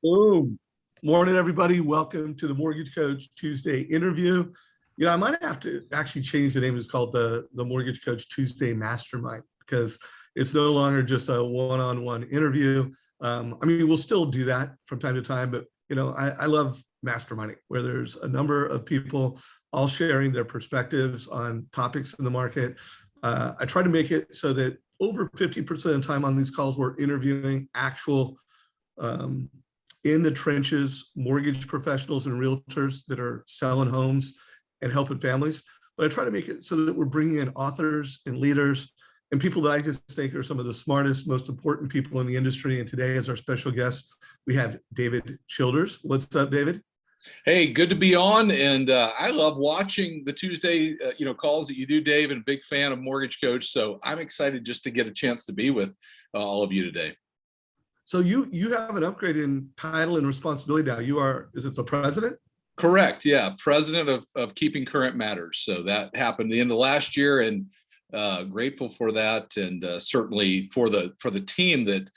Boom. Morning, everybody. Welcome to the Mortgage Coach Tuesday interview. I might have to actually change the name. It's called the Mortgage Coach Tuesday Mastermind because it's no longer just a one-on-one interview. We'll still do that from time to time, but I love masterminding where there's a number of people all sharing their perspectives on topics in the market. I try to make it so that over 50% of the time on these calls, we're interviewing actual in the trenches mortgage professionals and realtors that are selling homes and helping families. But I try to make it so that we're bringing in authors and leaders and people that I just think are some of the smartest, most important people in the industry. And today, as our special guest, we have David Childers. What's up, David? Hey, good to be on. And I love watching the Tuesday, calls that you do, Dave, and a big fan of Mortgage Coach. So I'm excited just to get a chance to be with all of you today. So you have an upgrade in title and responsibility now. You are, is it the president? Correct. Yeah. President of Keeping Current Matters. So that happened the end of last year, and grateful for that. And certainly for the team that,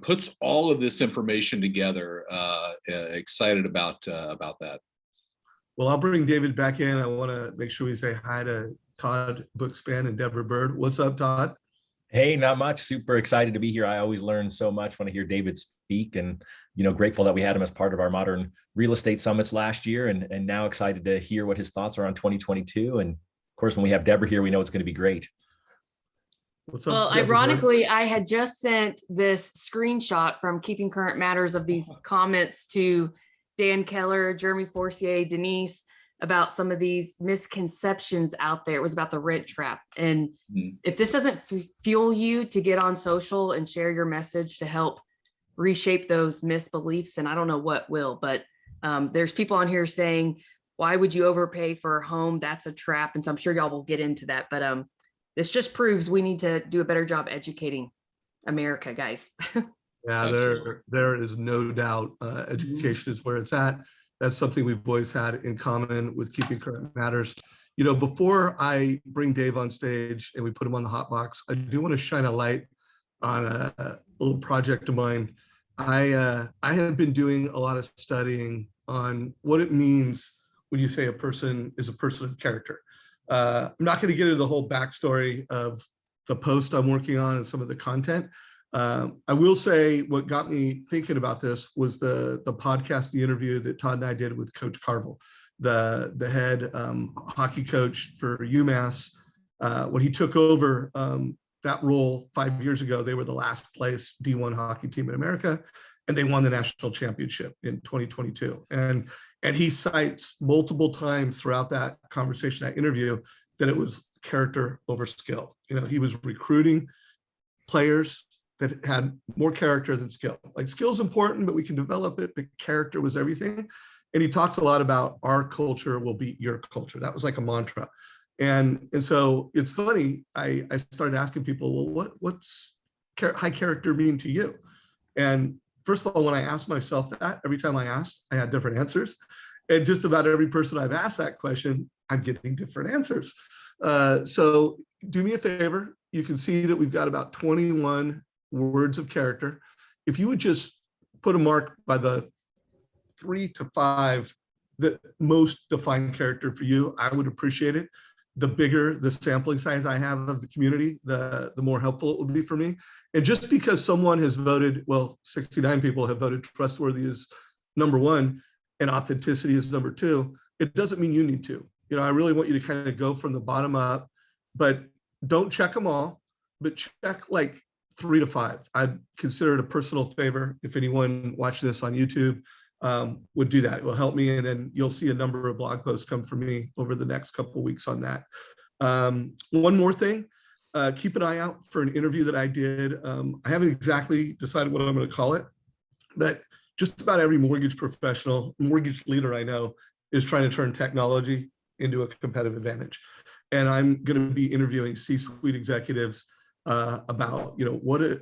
puts all of this information together. Excited about that. Well, I'll bring David back in. I want to make sure we say hi to Todd Bookspan and Deborah Bird. What's up, Todd? Hey, not much. Super excited to be here. I always learn so much when I hear David speak, and grateful that we had him as part of our Modern Real Estate Summits last year, and now excited to hear what his thoughts are on 2022. And of course, when we have Deborah here, we know it's going to be great. What's up, well, Deborah? ironically, I had just sent this screenshot from Keeping Current Matters of these comments to Dan Keller, Jeremy Forcier, Denise, about some of these misconceptions out there. It was about the rent trap. And if this doesn't fuel you to get on social and share your message to help reshape those misbeliefs, then I don't know what will. But there's people on here saying, why would you overpay for a home? That's a trap. And so I'm sure y'all will get into that. But this just proves we need to do a better job educating America, guys. Yeah, there is no doubt education is where it's at. That's something we've always had in common with Keeping Current Matters. Before I bring Dave on stage and we put him on the hot box, I do want to shine a light on a little project of mine. I have been doing a lot of studying on what it means when you say a person is a person of character. I'm not going to get into the whole backstory of the post I'm working on and some of the content. I will say what got me thinking about this was the podcast, the interview that Todd and I did with Coach Carville, the head hockey coach for UMass. When he took over that role 5 years ago, they were the last place D1 hockey team in America, and they won the national championship in 2022. And he cites multiple times throughout that conversation, that interview, that it was character over skill. He was recruiting players that had more character than skill. Like, skill's important, but we can develop it, but character was everything. And he talked a lot about our culture will beat your culture. That was like a mantra. And so it's funny, I started asking people, well, what's high character mean to you? And first of all, when I asked myself that, every time I asked, I had different answers. And just about every person I've asked that question, I'm getting different answers. So do me a favor. You can see that we've got about 21 words of character. If you would just put a mark by the 3 to 5 that most define character for you, I would appreciate it. The bigger the sampling size I have of the community, the more helpful it would be for me. And just because someone has voted, 69 people have voted trustworthy as number 1 and authenticity is number 2, it doesn't mean you need to. I really want you to kind of go from the bottom up, but don't check them all, but check like 3 to 5. I'd consider it a personal favor if anyone watching this on YouTube would do that. It will help me, and then you'll see a number of blog posts come from me over the next couple of weeks on that. One more thing, keep an eye out for an interview that I did. I haven't exactly decided what I'm going to call it, but just about every mortgage professional, mortgage leader I know is trying to turn technology into a competitive advantage. And I'm going to be interviewing C-suite executives about,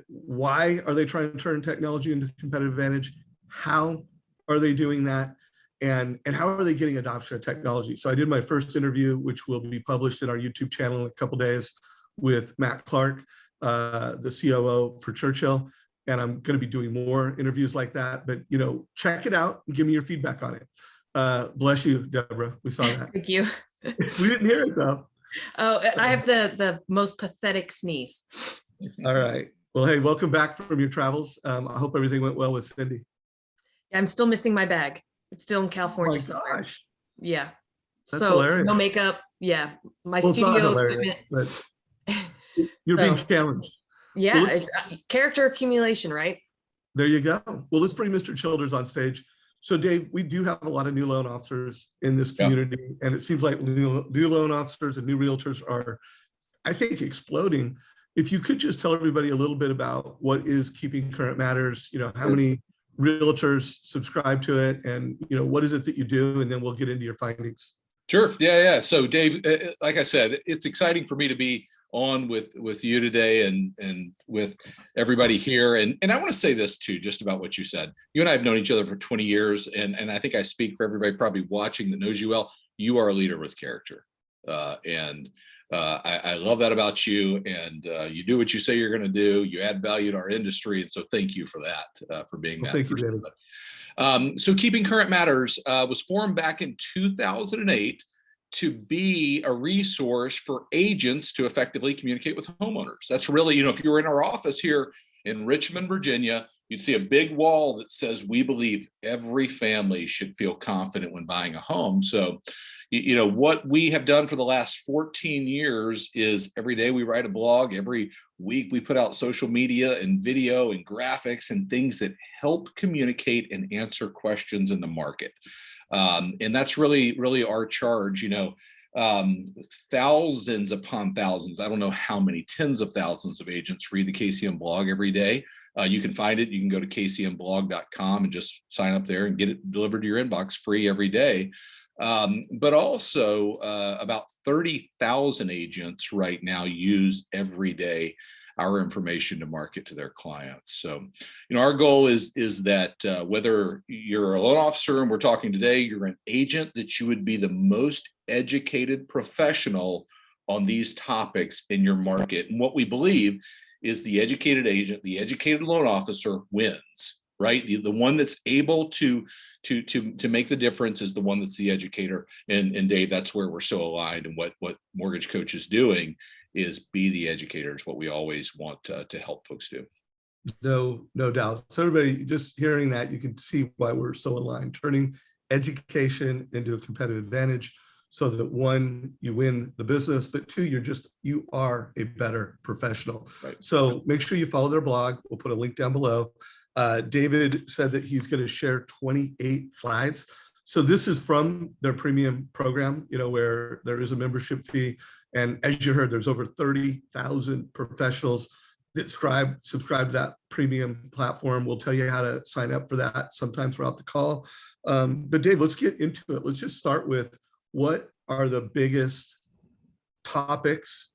why are they trying to turn technology into competitive advantage? How are they doing that? And how are they getting adoption of technology? So I did my first interview, which will be published in our YouTube channel in a couple of days, with Matt Clark, the COO for Churchill. and I'm going to be doing more interviews like that. But, you know, check it out and give me your feedback on it. Bless you, Deborah. We saw that. Thank you. We didn't hear it though. Oh, and I have the most pathetic sneeze. All right. Well, hey, welcome back from your travels. I hope everything went well with Cindy. I'm still missing my bag. It's still in Oh California my somewhere. gosh. Yeah. That's So hilarious. no makeup. Yeah. My Well, it's not studio hilarious, equipment. but you're being So, challenged. yeah, Well, it's character accumulation, right? there you go. Well, let's bring Mr. Childers on stage. So Dave, we do have a lot of new loan officers in this community, and it seems like new loan officers and new realtors are, I think, exploding. If you could just tell everybody a little bit about what is Keeping Current Matters, you know, how many realtors subscribe to it, and, you know, what is it that you do, and then we'll get into your findings. Sure. Yeah. So Dave, like I said, it's exciting for me to be on with you today and with everybody here. And I want to say this too, just about what you said. You and I have known each other for 20 years. And I think I speak for everybody probably watching that knows you well. You are a leader with character. I love that about you. And you do what you say you're going to do. You add value to our industry. And so thank you for that, for being that. Thank you, David. So Keeping Current Matters was formed back in 2008 to be a resource for agents to effectively communicate with homeowners. That's really, you know, if you were in our office here in Richmond, Virginia, you'd see a big wall that says, we believe every family should feel confident when buying a home. So, you know, what we have done for the last 14 years is every day we write a blog, every week we put out social media and video and graphics and things that help communicate and answer questions in the market. And that's really our charge, you know. Thousands upon thousands, I don't know how many, tens of thousands of agents read the KCM blog every day. You can find it. You can go to kcmblog.com and just sign up there and get it delivered to your inbox free every day. But also about 30,000 agents right now use every day our information to market to their clients. So, you know, our goal is that whether you're a loan officer and we're talking today, you're an agent, that you would be the most educated professional on these topics in your market. And what we believe is the educated agent, the educated loan officer wins, right? The one that's able to make the difference is the one that's the educator. And Dave, that's where we're so aligned. And what Mortgage Coach is doing is be the educator, is what we always want to help folks do. No doubt. So everybody just hearing that, you can see why we're so aligned, turning education into a competitive advantage so that one, you win the business, but two, you are a better professional. Right. So make sure you follow their blog. We'll put a link down below. David said that he's going to share 28 slides. So this is from their premium program, you know, where there is a membership fee. And as you heard, there's over 30,000 professionals that subscribe to that premium platform. We'll tell you how to sign up for that sometime throughout the call. But Dave, let's get into it. Let's just start with, what are the biggest topics?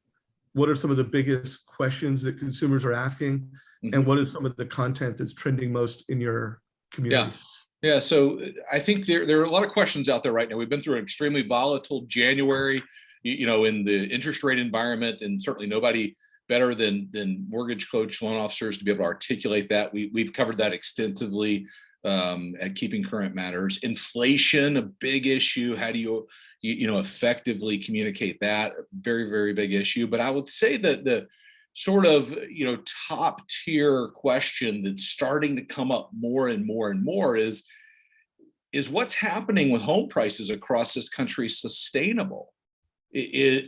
What are some of the biggest questions that consumers are asking? Mm-hmm. And what is some of the content that's trending most in your community? Yeah. So I think there are a lot of questions out there right now. We've been through an extremely volatile January, you know, in the interest rate environment, and certainly nobody better than Mortgage Coach loan officers to be able to articulate that. We've covered that extensively at Keeping Current Matters. Inflation, a big issue. How do you effectively communicate that? Very, very big issue. But I would say that the sort of, you know, top tier question that's starting to come up more and more and more is what's happening with home prices across this country sustainable?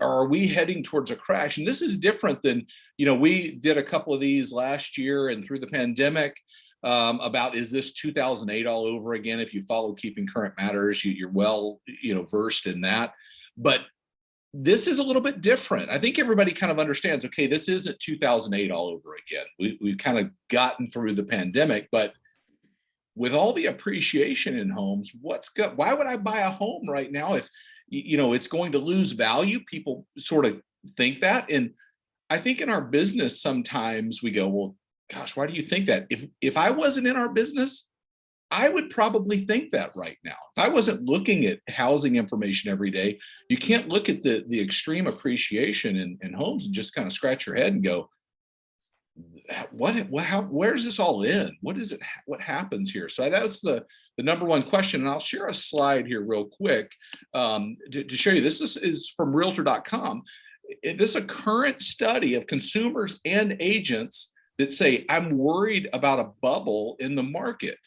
Are we heading towards a crash? And this is different than, you know, we did a couple of these last year and through the pandemic about, is this 2008 all over again? If you follow Keeping Current Matters, you're well, you know, versed in that. But this is a little bit different. I think everybody kind of understands, okay, this isn't 2008 all over again. We've kind of gotten through the pandemic, but with all the appreciation in homes, why would I buy a home right now if, you know, it's going to lose value? People sort of think that. And I think in our business, sometimes we go, well, gosh, why do you think that? If I wasn't in our business, I would probably think that right now. If I wasn't looking at housing information every day, you can't look at the extreme appreciation in homes and just kind of scratch your head and go, where does this all end? What is it? What happens here? So that's the number one question. And I'll share a slide here real quick to show you. This is from Realtor.com. This is a current study of consumers and agents that say, I'm worried about a bubble in the market.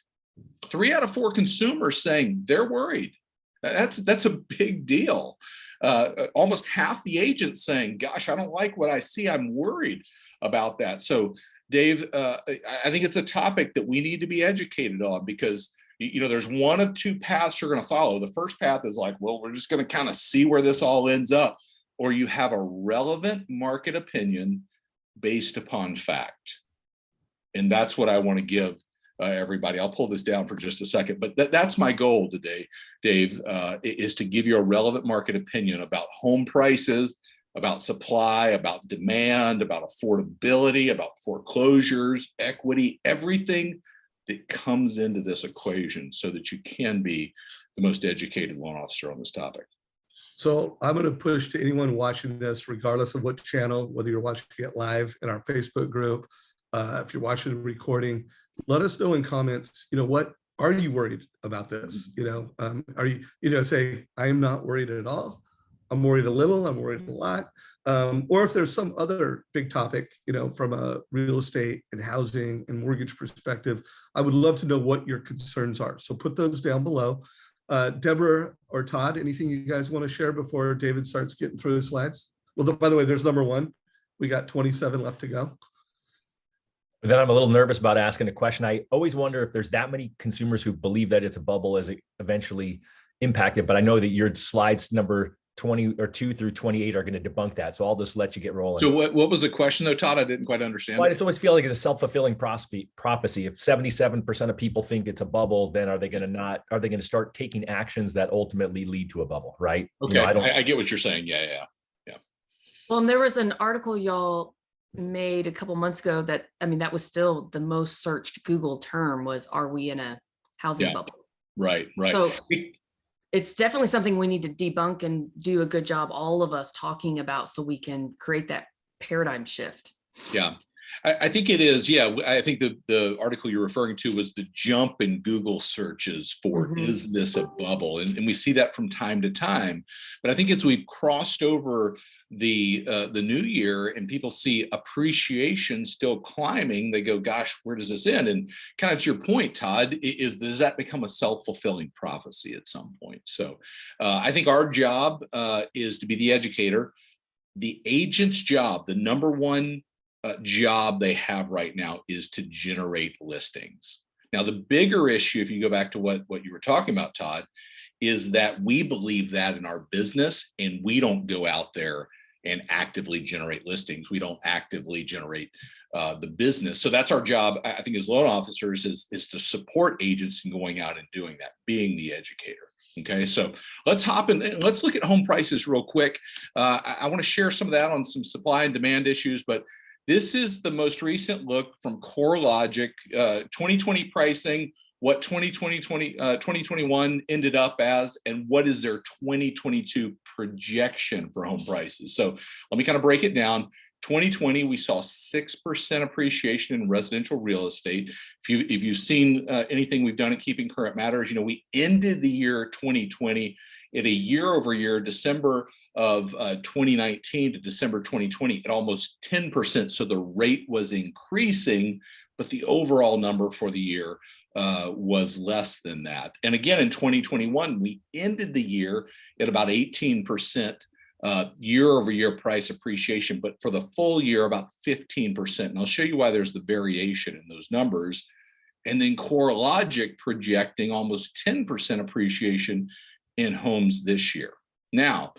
3 out of 4 consumers saying they're worried. That's a big deal. Almost half the agents saying, gosh, I don't like what I see. I'm worried about that. So Dave, I think it's a topic that we need to be educated on, because there's one of 2 paths you're going to follow. The first path is like, well, we're just going to kind of see where this all ends up. Or you have a relevant market opinion based upon fact. And that's what I want to give everybody. I'll pull this down for just a second, but that's my goal today, Dave, is to give you a relevant market opinion about home prices, about supply, about demand, about affordability, about foreclosures, equity, everything that comes into this equation, so that you can be the most educated loan officer on this topic. So I'm going to push to anyone watching this, regardless of what channel, whether you're watching it live in our Facebook group, if you're watching the recording, let us know in comments, what are you worried about this? Are you, say, I am not worried at all. I'm worried a little, I'm worried a lot. Or if there's some other big topic, from a real estate and housing and mortgage perspective, I would love to know what your concerns are. So put those down below. Deborah or Todd, anything you guys want to share before David starts getting through the slides? Well, by the way, there's number 1. We got 27 left to go. But then I'm a little nervous about asking a question. I always wonder if there's that many consumers who believe that it's a bubble as it eventually impacted. But I know that your slides number 20 or 2 through 28 are going to debunk that. So I'll just let you get rolling. So what was the question though, Todd? I didn't quite understand. Well, I just always feel like it's a self-fulfilling prophecy. If 77% of people think it's a bubble, then are they going to start taking actions that ultimately lead to a bubble? Right. Okay. I get what you're saying. Yeah. Well, and there was an article y'all made a couple months ago that was still the most searched Google term was, are we in a housing bubble? Right. So it's definitely something we need to debunk and do a good job, all of us, talking about, so we can create that paradigm shift. Yeah, I think it is. Yeah, I think the article you're referring to was the jump in Google searches for is this a bubble? And we see that from time to time. But I think as we've crossed over the new year and people see appreciation still climbing, they go, gosh, where does this end? And kind of to your point, Todd, does that become a self-fulfilling prophecy at some point? So I think our job is to be the educator. The agent's job, the number one job they have right now, is to generate listings. Now, the bigger issue, if you go back to what you were talking about, Todd, is that we believe that in our business, and we don't go out there and actively generate listings. We don't actively generate the business. So that's our job, I think, as loan officers, is to support agents in going out and doing that, being the educator. Okay, so let's hop in and let's look at home prices real quick. I want to share some of that on some supply and demand issues, but this is the most recent look from CoreLogic, 2020 pricing, what 2021 ended up as, and what is their 2022 projection for home prices. So let me kind of break it down. 2020, we saw 6% appreciation in residential real estate. If you've seen anything we've done at Keeping Current Matters, we ended the year 2020 at a year-over-year, December of 2019 to December 2020, at almost 10%. So the rate was increasing, but the overall number for the year was less than that. And again, in 2021, we ended the year at about 18% year-over-year price appreciation, but for the full year, about 15%. And I'll show you why there's the variation in those numbers. And then CoreLogic projecting almost 10% appreciation in homes this year. Now,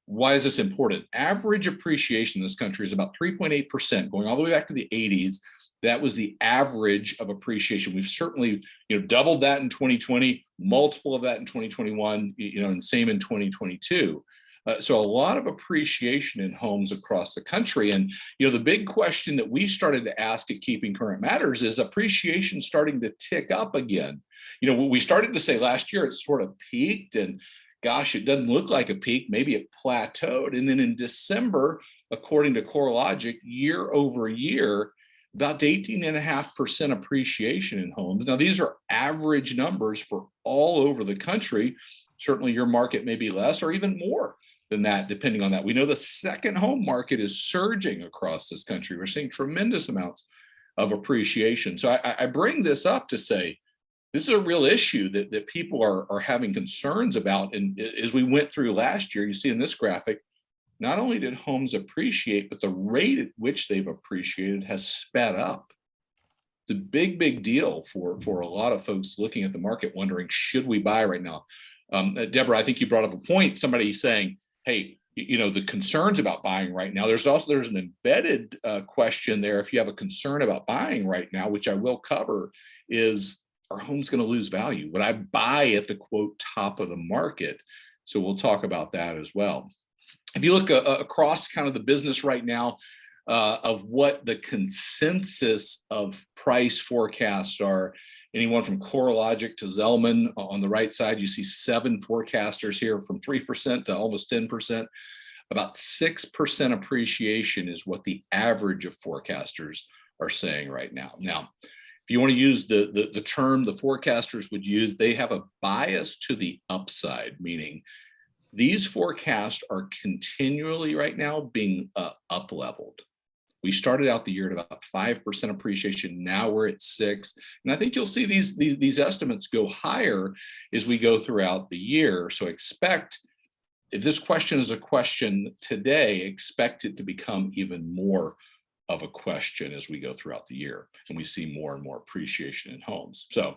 why is this important? Average appreciation in this country is about 3.8%, going all the way back to the 80s. That was the average of appreciation. We've certainly, doubled that in 2020, multiple of that in 2021, and same in 2022. So a lot of appreciation in homes across the country. And, the big question that we started to ask at Keeping Current Matters is appreciation starting to tick up again. We started to say last year, it sort of peaked, and gosh, it doesn't look like a peak. Maybe it plateaued. And then in December, according to CoreLogic, year over year, about 18.5% appreciation in homes. Now, these are average numbers for all over the country. Certainly your market may be less or even more than that, depending on that. We know the second home market is surging across this country. We're seeing tremendous amounts of appreciation. So I bring this up to say, this is a real issue that people are having concerns about. And as we went through last year, you see in this graphic, not only did homes appreciate, but the rate at which they've appreciated has sped up. It's a big, big deal for a lot of folks looking at the market, wondering, should we buy right now? Deborah, I think you brought up a point, somebody saying, hey, the concerns about buying right now. There's an embedded question there. If you have a concern about buying right now, which I will cover, is, are homes going to lose value? Would I buy at the quote top of the market? So we'll talk about that as well. If you look across kind of the business right now of what the consensus of price forecasts are, anyone from CoreLogic to Zelman on the right side, you see 7 forecasters here from 3% to almost 10%. About 6% appreciation is what the average of forecasters are saying right now. Now, if you want to use the term the forecasters would use, they have a bias to the upside, meaning these forecasts are continually right now being up leveled. We started out the year at about 5% appreciation. Now we're at 6%. And I think you'll see these estimates go higher as we go throughout the year. So expect, if this question is a question today, expect it to become even more of a question as we go throughout the year and we see more and more appreciation in homes. So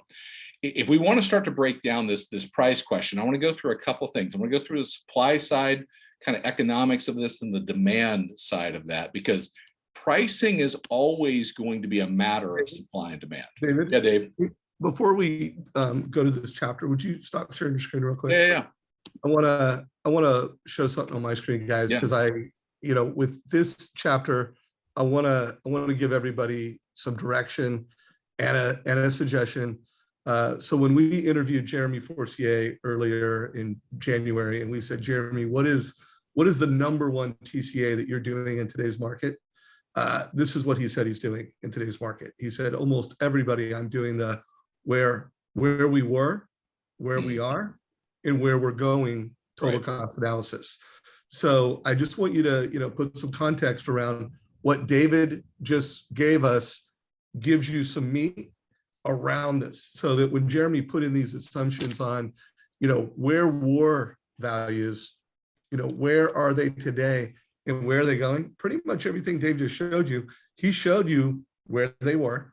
if we want to start to break down this price question, I want to go through a couple things. I want to go through the supply side, kind of economics of this, and the demand side of that, because pricing is always going to be a matter of supply and demand. David? Yeah, Dave. Before we go to this chapter, would you stop sharing your screen real quick? Yeah. I want to show something on my screen, guys, because with this chapter, I want to give everybody some direction and a suggestion. So when we interviewed Jeremy Forcier earlier in January, and we said, Jeremy, what is the number one TCA that you're doing in today's market? This is what he said he's doing in today's market. He said, almost everybody, I'm doing the where we were, where we are, and where we're going total cost analysis. So I just want you to put some context around what David just gave us, gives you some meat around this, so that when Jeremy put in these assumptions on, where were values, where are they today and where are they going? Pretty much everything Dave just showed you, he showed you where they were,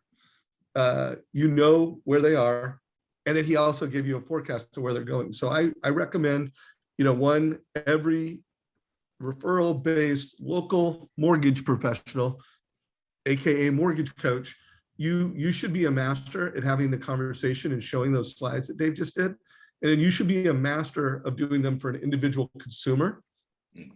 where they are, and then he also gave you a forecast to where they're going. So I recommend, every referral-based local mortgage professional, AKA mortgage coach, you should be a master at having the conversation and showing those slides that Dave just did. And then you should be a master of doing them for an individual consumer,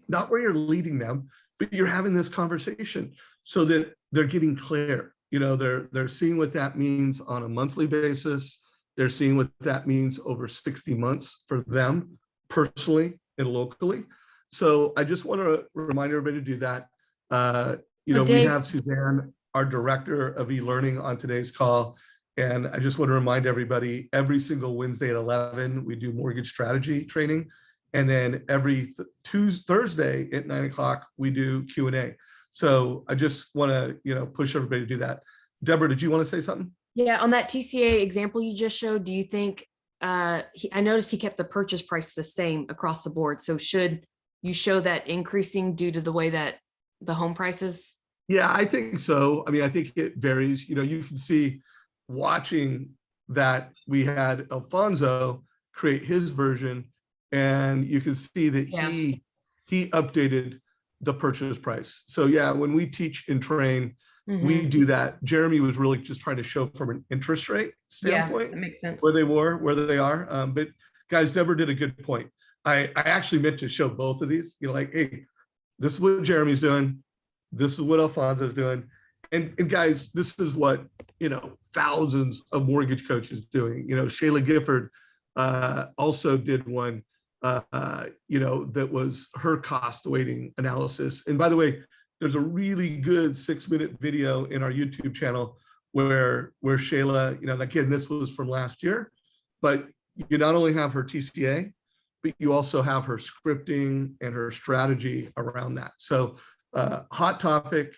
not where you're leading them, but you're having this conversation so that they're getting clear. They're seeing what that means on a monthly basis. They're seeing what that means over 60 months for them personally and locally. So I just want to remind everybody to do that. We have Suzanne, our director of e-learning, on today's call. And I just want to remind everybody, every single Wednesday at 11, we do mortgage strategy training. And then every Thursday at 9 o'clock, we do Q&A. So I just want to, push everybody to do that. Deborah, did you want to say something? Yeah, on that TCA example you just showed, do you think, I noticed he kept the purchase price the same across the board. So should you show that increasing due to the way that the home prices? Yeah, I think so. I mean, I think it varies. You can see, watching that, we had Alfonso create his version, and you can see that he updated the purchase price. So yeah, when we teach and train, we do that. Jeremy was really just trying to show from an interest rate standpoint, that makes sense, where they were, where they are. But guys, Deborah did a good point. I actually meant to show both of these, hey, this is what Jeremy's doing. This is what Alfonso's doing. And guys, this is what, thousands of mortgage coaches doing. Shayla Gifford also did one, that was her cost weighting analysis. And by the way, there's a really good 6-minute video in our YouTube channel where Shayla, you know, again, this was from last year, but you not only have her TCA, but you also have her scripting and her strategy around that. So hot topic.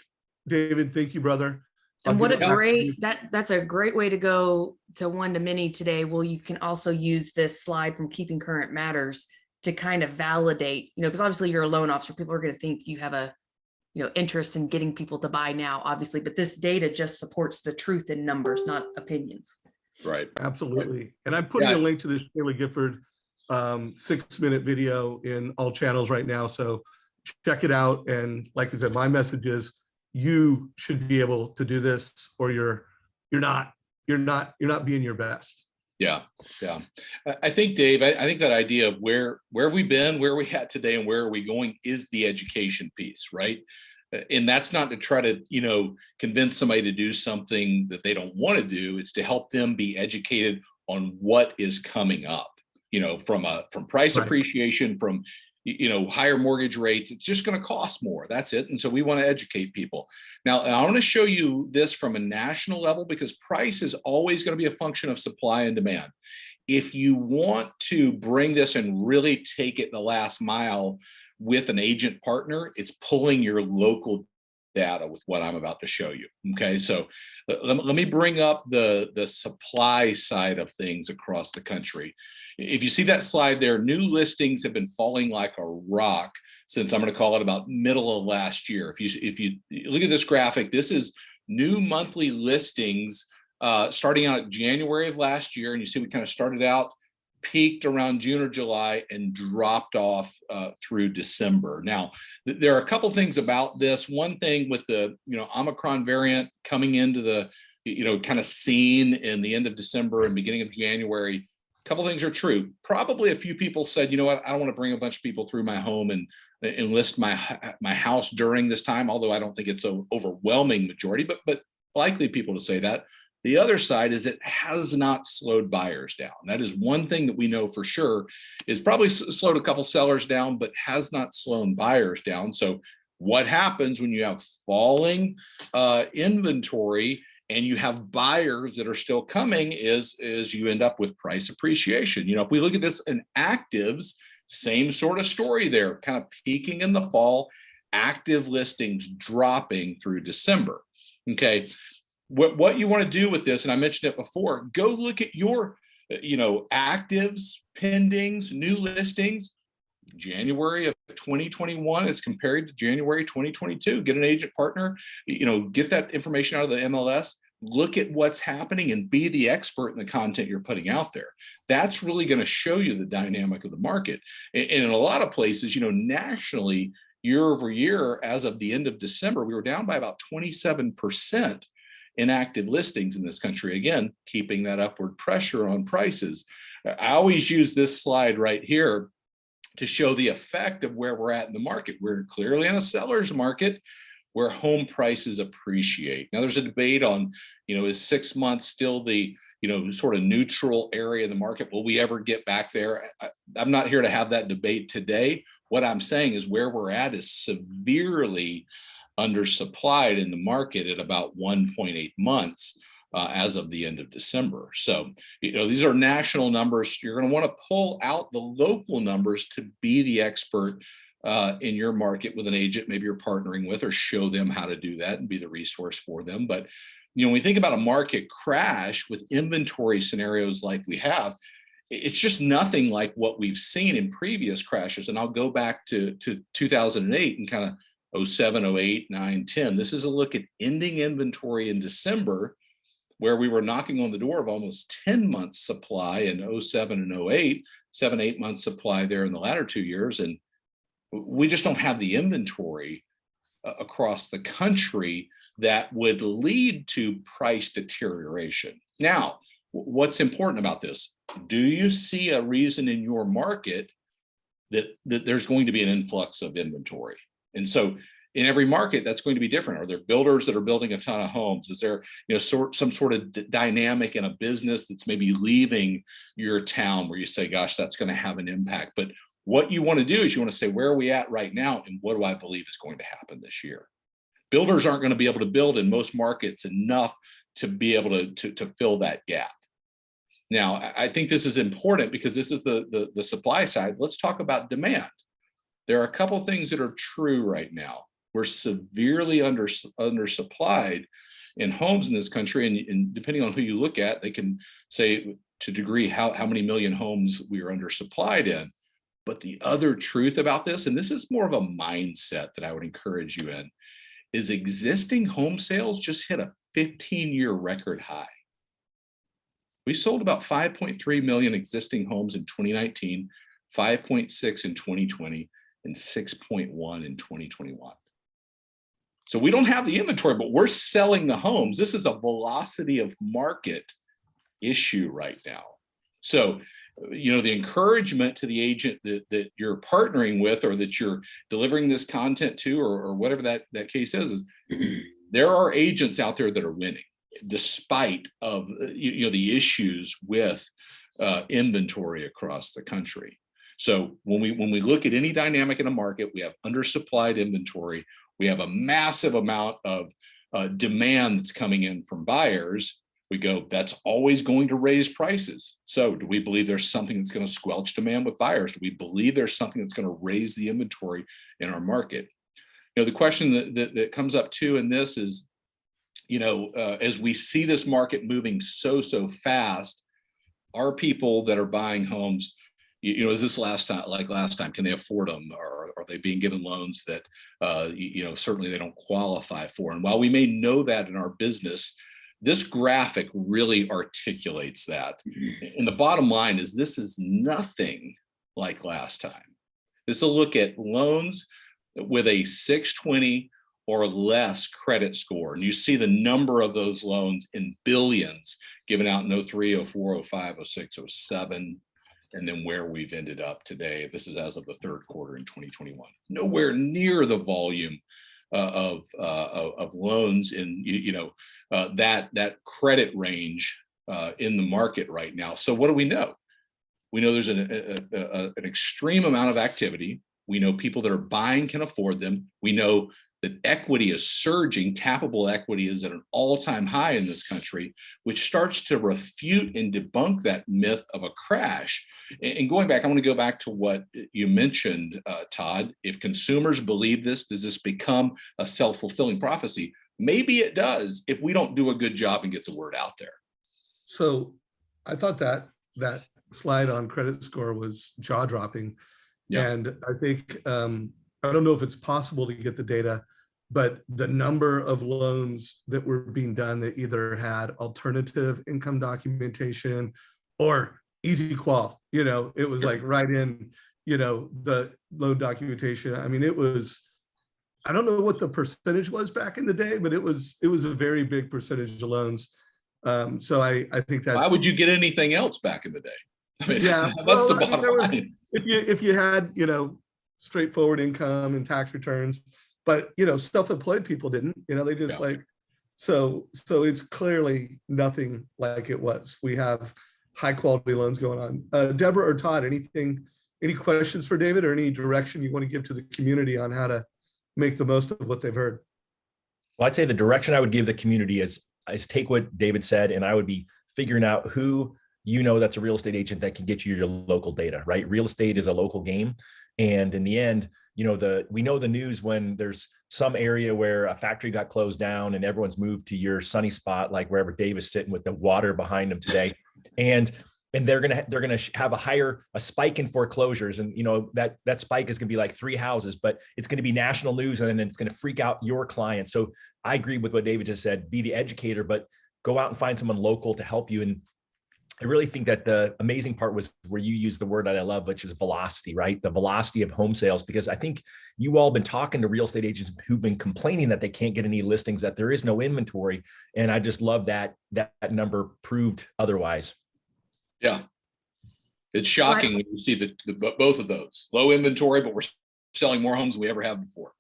David, thank you, brother. And what a great, that's a great way to go to one-to-many today. Well, you can also use this slide from Keeping Current Matters to kind of validate, you know, because obviously you're a loan officer. People are going to think you have a, you know, interest in getting people to buy now, obviously, but this data just supports the truth in numbers, not opinions. Right. Absolutely. And I'm putting a link to this Shayla Gifford 6-minute video in all channels right now. So check it out. And like I said, my message is you should be able to do this, or you're not being your best. Yeah. I think, Dave, I think that idea of where have we been, where are we at today, and where are we going is the education piece, right? And that's not to try to, you know, convince somebody to do something that they don't want to do. It's to help them be educated on what is coming up, you know, from price appreciation, from, you know, higher mortgage rates. It's just going to cost more. That's it. And so we want to educate people. Now, I want to show you this from a national level, because price is always going to be a function of supply and demand. If you want to bring this and really take it the last mile with an agent partner, it's pulling your local data with what I'm about to show you. Okay, so let me bring up the supply side of things across the country. If you see that slide there, new listings have been falling like a rock since, I'm going to call it, about middle of last year. If you look at this graphic, this is new monthly listings starting out January of last year, and you see we kind of started out, peaked around June or July, and dropped off through December. Now, there are a couple things about this. One thing with the, you know, Omicron variant coming into the, you know, kind of scene in the end of December and beginning of January, a couple things are true. Probably a few people said, you know what, I don't want to bring a bunch of people through my home and list my house during this time, although I don't think it's an overwhelming majority, but likely people to say that. The other side is it has not slowed buyers down. That is one thing that we know for sure, is probably slowed a couple sellers down, but has not slowed buyers down. So what happens when you have falling inventory and you have buyers that are still coming is you end up with price appreciation. You know, if we look at this in actives, same sort of story there, kind of peaking in the fall, active listings dropping through December. Okay. What you want to do with this, and I mentioned it before, go look at your, you know, actives, pendings, new listings, January of 2021 as compared to January 2022. Get an agent partner, you know, get that information out of the MLS, look at what's happening, and be the expert in the content you're putting out there. That's really going to show you the dynamic of the market. And in a lot of places, you know, nationally, year over year, as of the end of December, we were down by about 27% in active listings in this country, again, keeping that upward pressure on prices. I always use this slide right here to show the effect of where we're at in the market. We're clearly in a seller's market where home prices appreciate. Now, there's a debate on, you know, is 6 months still the, you know, sort of neutral area in the market? Will we ever get back there? I'm not here to have that debate today. What I'm saying is where we're at is severely undersupplied in the market at about 1.8 months as of the end of December. So, you know, these are national numbers. You're going to want to pull out the local numbers to be the expert in your market with an agent maybe you're partnering with, or show them how to do that and be the resource for them. But, you know, when we think about a market crash with inventory scenarios like we have, it's just nothing like what we've seen in previous crashes. And I'll go back to 2008 and kind of 07, 08, 9, 10. This is a look at ending inventory in December, where we were knocking on the door of almost 10 months supply in 07 and 08, 7-8 months supply there in the latter 2 years. And we just don't have the inventory across the country that would lead to price deterioration. Now, what's important about this? Do you see a reason in your market that there's going to be an influx of inventory? And so in every market, that's going to be different. Are there builders that are building a ton of homes? Is there, you know, some sort of dynamic in a business that's maybe leaving your town where you say, gosh, that's going to have an impact? But what you want to do is you want to say, where are we at right now? And what do I believe is going to happen this year? Builders aren't going to be able to build in most markets enough to be able to fill that gap. Now, I think this is important because this is the supply side. Let's talk about demand. There are a couple things that are true right now. We're severely undersupplied in homes in this country, and depending on who you look at, they can say to a degree how many million homes we are undersupplied in. But the other truth about this, and this is more of a mindset that I would encourage you in, is existing home sales just hit a 15-year record high. We sold about 5.3 million existing homes in 2019, 5.6 in 2020, and 6.1 in 2021. So we don't have the inventory, but we're selling the homes. This is a velocity of market issue right now. So, the encouragement to the agent that you're partnering with, or that you're delivering this content to, or whatever that case is there are agents out there that are winning despite of the issues with inventory across the country. So when we look at any dynamic in a market, we have undersupplied inventory, we have a massive amount of demand that's coming in from buyers. We go, that's always going to raise prices. So do we believe there's something that's going to squelch demand with buyers? Do we believe there's something that's going to raise the inventory in our market? The question that comes up too in this is, as we see this market moving so fast, are people that are buying homes, is this last time, can they afford them? Or are they being given loans that, certainly they don't qualify for? And while we may know that in our business, this graphic really articulates that. And the bottom line is this is nothing like last time. This is a look at loans with a 620 or less credit score. And you see the number of those loans in billions given out in 03, 04, 05, 06, 07, and then where we've ended up today. This is as of the third quarter in 2021. Nowhere near the volume of loans in that credit range in the market right now. So what do we know? We know there's an extreme amount of activity. We know people that are buying can afford them. We know that equity is surging. Tappable equity is at an all-time high in this country, which starts to refute and debunk that myth of a crash. And going back, I want to go back to what you mentioned, Todd. If consumers believe this, does this become a self-fulfilling prophecy? Maybe it does if we don't do a good job and get the word out there. So I thought that slide on credit score was jaw-dropping. Yeah. And I think, I don't know if it's possible to get the data, but the number of loans that were being done that either had alternative income documentation or easy qual, it was like right in, the loan documentation. I mean, it was, I don't know what the percentage was back in the day, but it was a very big percentage of loans. So I think that's. Why would you get anything else back in the day? I mean, yeah, that's the bottom line. If you had, straightforward income and tax returns, but self-employed people didn't, they just so it's clearly nothing like it was. We have high quality loans going on. Deborah or Todd, any questions for David, or any direction you want to give to the community on how to make the most of what they've heard? Well, I'd say the direction I would give the community is take what David said, and I would be figuring out who that's a real estate agent that can get you your local data, right? Real estate is a local game. And in the end, we know the news when there's some area where a factory got closed down and everyone's moved to your sunny spot, like wherever Dave is sitting with the water behind him today. And they're gonna have a spike in foreclosures, and that spike is gonna be like 3 houses, but it's gonna be national news, and then it's gonna freak out your clients. So I agree with what David just said. Be the educator, but go out and find someone local to help you. And I really think that the amazing part was where you used the word that I love, which is velocity, right? The velocity of home sales, because I think you all been talking to real estate agents who've been complaining that they can't get any listings, that there is no inventory. And I just love that number proved otherwise. Yeah. It's shocking when you see the both of those. Low inventory, but we're selling more homes than we ever have before.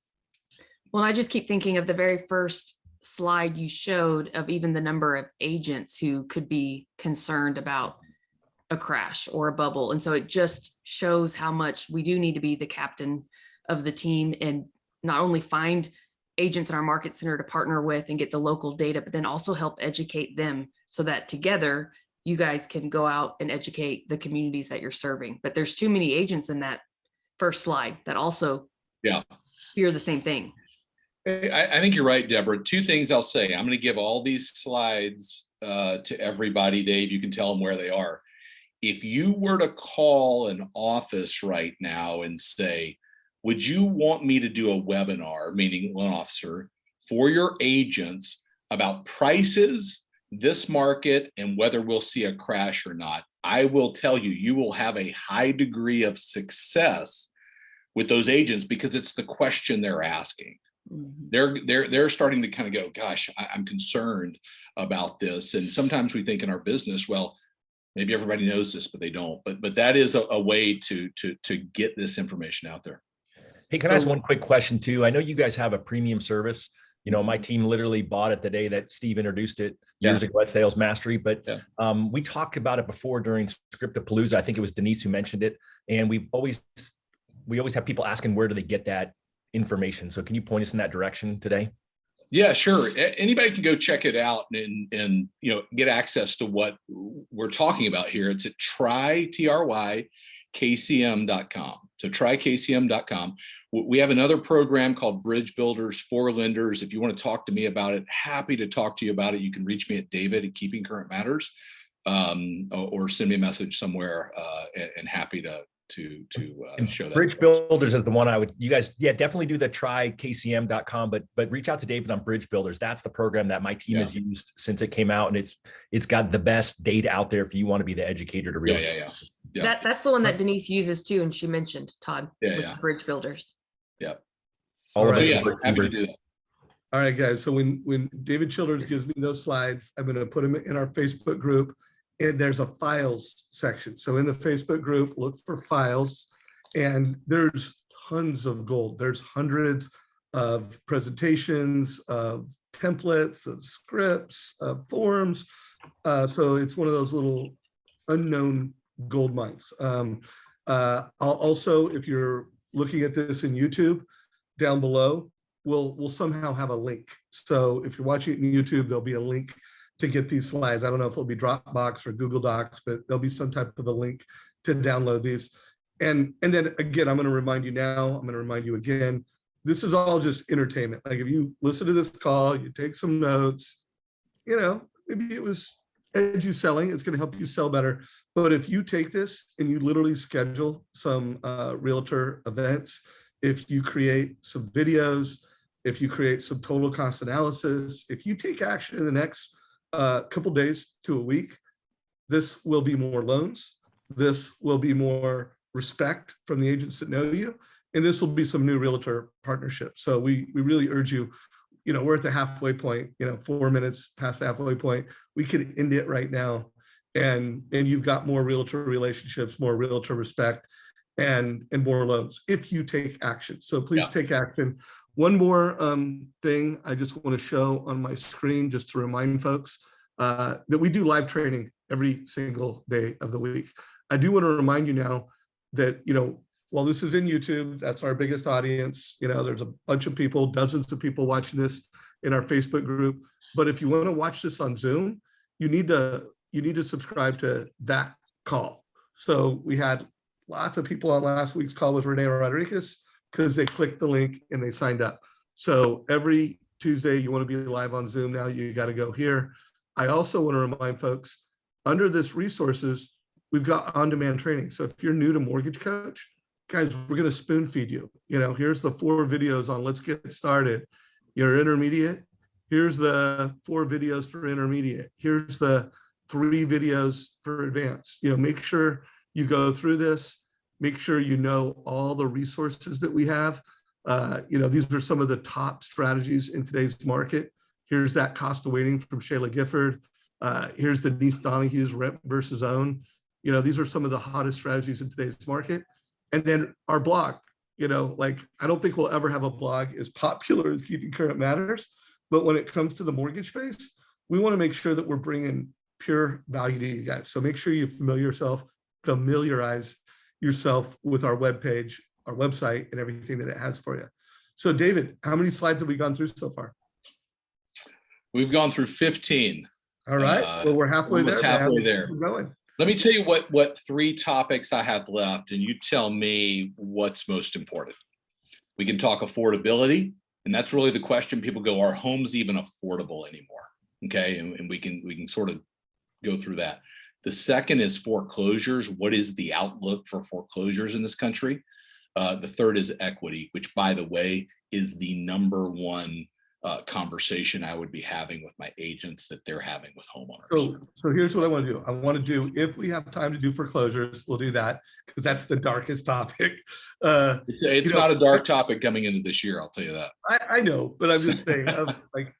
Well, I just keep thinking of the very first slide you showed of even the number of agents who could be concerned about a crash or a bubble. And so it just shows how much we do need to be the captain of the team and not only find agents in our market center to partner with and get the local data, but then also help educate them so that together you guys can go out and educate the communities that you're serving. But there's too many agents in that first slide that also hear the same thing. I think you're right, Deborah. Two things I'll say. I'm going to give all these slides to everybody. Dave, you can tell them where they are. If you were to call an office right now and say, would you want me to do a webinar, meaning loan officer, for your agents about prices, this market, and whether we'll see a crash or not, I will tell you, you will have a high degree of success with those agents because it's the question they're asking. They're starting to kind of go, gosh, I'm concerned about this. And sometimes we think in our business, well, maybe everybody knows this, but they don't. But that is a way to get this information out there. Hey, can I ask one quick question too? I know you guys have a premium service. You know, my team literally bought it the day that Steve introduced it years ago at Sales Mastery. But we talked about it before during Scriptapalooza. I think it was Denise who mentioned it. And we always have people asking, where do they get that information? So can you point us in that direction today? Yeah, sure. Anybody can go check it out and get access to what we're talking about here. It's at trykcm.com. So trykcm.com. We have another program called Bridge Builders for Lenders. If you want to talk to me about it, happy to talk to you about it. You can reach me at David@KeepingCurrentMatters, or send me a message somewhere, and happy to show that. Bridge Builders is the one you guys definitely do the trykcm.com, but reach out to David on Bridge Builders. That's the program that my team has used since it came out, and it's got the best data out there if you want to be the educator to real estate. That's the one that Denise uses too, and she mentioned Todd was the Bridge Builders. All right. happy to do that. All right, guys. So when David Childers gives me those slides, I'm going to put them in our Facebook group. And there's a files section. So in the Facebook group, look for files, and there's tons of gold. There's hundreds of presentations, of templates, of scripts, of forms. So it's one of those little unknown gold mines. I'll also, if you're looking at this in YouTube, down below, we'll somehow have a link. So if you're watching it in YouTube, there'll be a link to get these slides. I don't know if it'll be Dropbox or Google Docs, but there'll be some type of a link to download these. And then again, I'm going to remind you now, I'm going to remind you again, this is all just entertainment. Like if you listen to this call, you take some notes, maybe it was edu selling, it's going to help you sell better. But if you take this and you literally schedule some realtor events, if you create some videos, if you create some total cost analysis, if you take action in the next couple days to a week, this will be more loans. This will be more respect from the agents that know you, and this will be some new realtor partnerships. So we really urge you. We're at the halfway point. 4 minutes past the halfway point. We could end it right now, and you've got more realtor relationships, more realtor respect, and more loans if you take action. So please take action. One more thing I just want to show on my screen, just to remind folks that we do live training every single day of the week. I do want to remind you now that, while this is in YouTube, that's our biggest audience. There's a bunch of people, dozens of people watching this in our Facebook group. But if you want to watch this on Zoom, you need to subscribe to that call. So we had lots of people on last week's call with Renee Rodriguez, because they clicked the link and they signed up. So every Tuesday, you want to be live on Zoom now, you got to go here. I also want to remind folks, under this resources, we've got on-demand training. So if you're new to Mortgage Coach, guys, we're going to spoon feed you. Here's the 4 videos on let's get started. You're intermediate. Here's the 4 videos for intermediate. Here's the 3 videos for advanced. Make sure you go through this. Make sure you know all the resources that we have. These are some of the top strategies in today's market. Here's that cost of waiting from Shayla Gifford. Here's the Denise Donahue's rent versus own. These are some of the hottest strategies in today's market. And then our blog, I don't think we'll ever have a blog as popular as Keeping Current Matters. But when it comes to the mortgage space, we want to make sure that we're bringing pure value to you guys. So make sure you familiarize yourself with our webpage, our website, and everything that it has for you. So David, how many slides have we gone through so far? We've gone through 15. All right. Well, we're halfway there. Almost halfway there. Keep going. Let me tell you what 3 topics I have left, and you tell me what's most important. We can talk affordability, and that's really the question. People go, are homes even affordable anymore? Okay, and we can sort of go through that. The second is foreclosures. What is the outlook for foreclosures in this country? The third is equity, which, by the way, is the #1 conversation I would be having with my agents that they're having with homeowners. So here's what I want to do. I want to do, if we have time to do foreclosures, we'll do that, because that's the darkest topic. It's not a dark topic coming into this year, I'll tell you that. I know, but I'm just saying, like,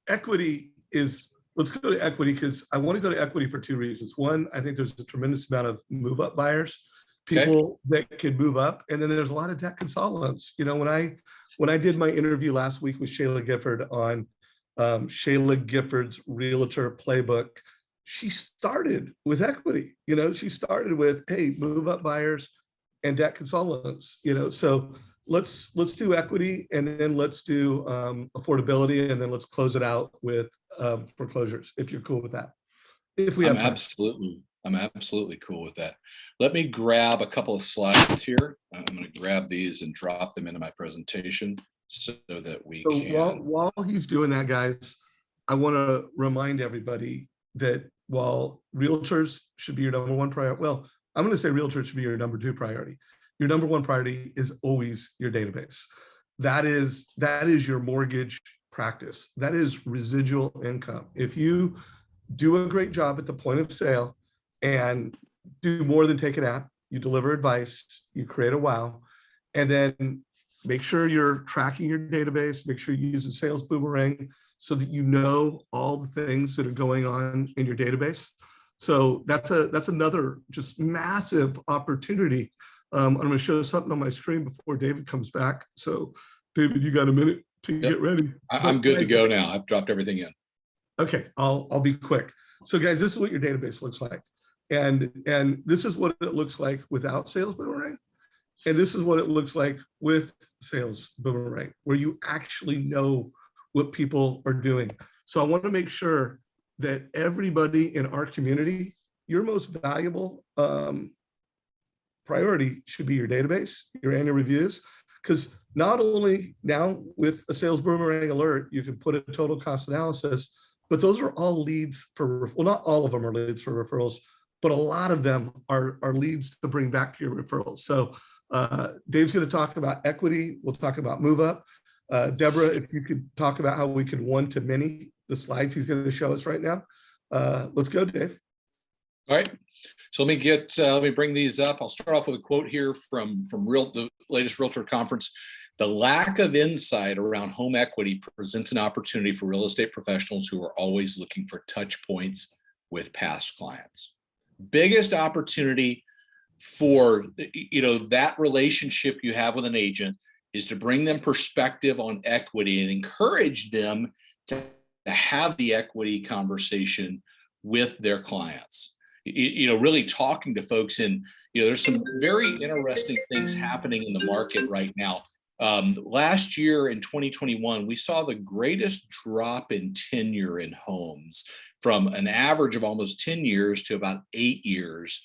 equity is, let's go to equity, because I want to go to equity for 2 reasons. One, I think there's a tremendous amount of move-up buyers, people that can move up, and then there's a lot of debt consolidants. You know, when I did my interview last week with Shayla Gifford on Shayla Gifford's Realtor Playbook, she started with equity. You know, she started with, hey, move-up buyers and debt consolidants. You know, so let's do equity, and then let's do affordability, and then let's close it out with foreclosures, if you're cool with that. If we have time. I'm absolutely cool with that. Let me grab a couple of slides here. I'm going to grab these and drop them into my presentation so that we can. While he's doing that, guys, I want to remind everybody that while realtors should be your #1 priority, well, I'm going to say realtors should be your #2 priority. Your #1 priority is always your database. That is your mortgage practice. That is residual income. If you do a great job at the point of sale and do more than take an app, you deliver advice, you create a wow, and then make sure you're tracking your database, make sure you use a sales boomerang so that you know all the things that are going on in your database. So that's another just massive opportunity. I'm going to show something on my screen before David comes back. So David, you got a minute to get ready? I'm good to go now. I've dropped everything in. Okay, I'll be quick. So guys, this is what your database looks like. And this is what it looks like without sales boomerang. And this is what it looks like with sales boomerang, where you actually know what people are doing. So I want to make sure that everybody in our community, your most valuable priority should be your database, your annual reviews, because not only now with a sales boomerang alert, you can put a total cost analysis, but those are all leads for, well, not all of them are leads for referrals, but a lot of them are leads to bring back to your referrals. So Dave's going to talk about equity. We'll talk about move up. Deborah, if you could talk about how we can one-to-many the slides he's going to show us right now. Let's go, Dave. All right. So let me bring these up. I'll start off with a quote here from the latest Realtor conference. The lack of insight around home equity presents an opportunity for real estate professionals who are always looking for touch points with past clients. Biggest opportunity for that relationship you have with an agent is to bring them perspective on equity and encourage them to have the equity conversation with their clients. Really talking to folks, and there's some very interesting things happening in the market right now. Last year in 2021, we saw the greatest drop in tenure in homes from an average of almost 10 years to about 8 years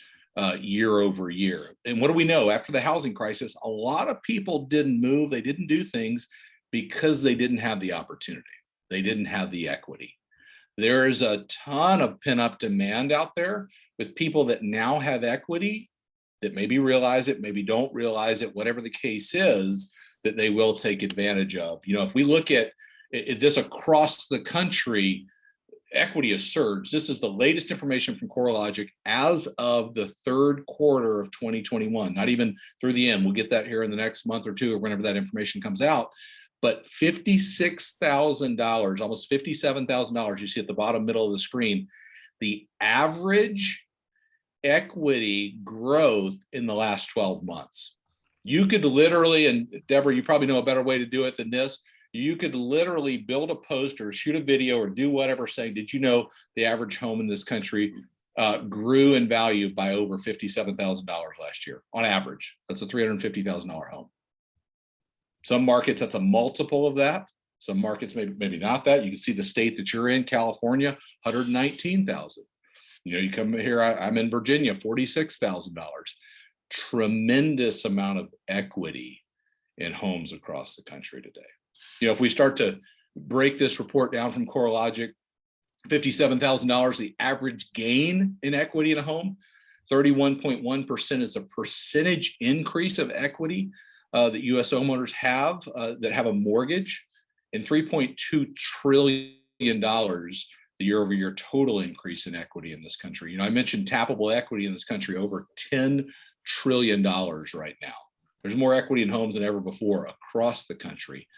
year over year. And what do we know? After the housing crisis, a lot of people didn't move. They didn't do things because they didn't have the opportunity. They didn't have the equity. There is a ton of pent-up demand out there with people that now have equity that maybe realize it, maybe don't realize it, whatever the case is, that they will take advantage of. If we look at this across the country, equity has surged. This is the latest information from CoreLogic as of the third quarter of 2021, not even through the end. We'll get that here in the next month or two or whenever that information comes out. But $56,000, almost $57,000, you see at the bottom middle of the screen, the average equity growth in the last 12 months. You could literally, and Deborah, you probably know a better way to do it than this. You could literally build a post or shoot a video or do whatever saying, did you know the average home in this country grew in value by over $57,000 last year on average? That's a $350,000 home. Some markets, that's a multiple of that. Some markets, maybe not that. You can see the state that you're in, California, 119,000. You come here, I'm in Virginia, $46,000. Tremendous amount of equity in homes across the country today. If we start to break this report down from CoreLogic, $57,000, the average gain in equity in a home, 31.1% is a percentage increase of equity that U.S. homeowners have that have a mortgage, and $3.2 trillion the year-over-year total increase in equity in this country. I mentioned tappable equity in this country, over $10 trillion right now. There's more equity in homes than ever before across the country.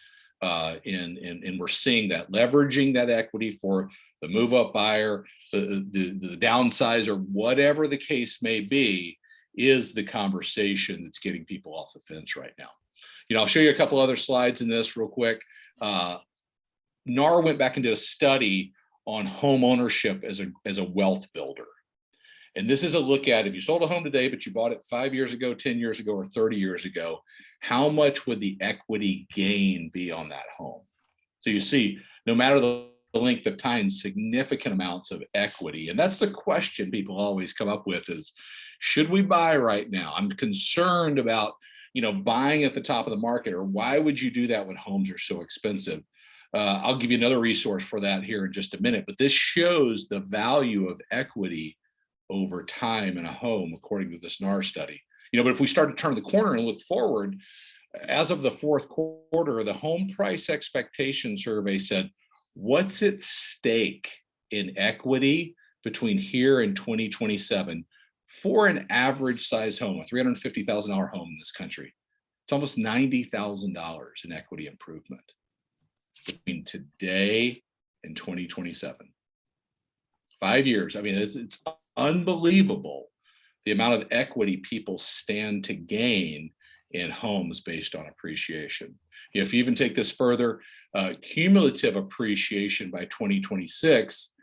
And we're seeing that, leveraging that equity for the move-up buyer, the downsizer, whatever the case may be, is the conversation that's getting people off the fence right now. I'll show you a couple other slides in this real quick. NAR went back and did a study on home ownership as a wealth builder. And this is a look at, if you sold a home today, but you bought it 5 years ago, 10 years ago, or 30 years ago, how much would the equity gain be on that home? So you see, no matter the length of time, significant amounts of equity. And that's the question people always come up with is, should we buy right now? I'm concerned about, buying at the top of the market, or why would you do that when homes are so expensive? I'll give you another resource for that here in just a minute, but this shows the value of equity over time in a home, according to this NAR study. But if we start to turn the corner and look forward, as of the fourth quarter, the home price expectation survey said, what's at stake in equity between here and 2027 for an average size home, a $350,000 home in this country? It's almost $90,000 in equity improvement between today and 2027. 5 years. I mean, it's unbelievable the amount of equity people stand to gain in homes based on appreciation. If you even take this further, cumulative appreciation by 2026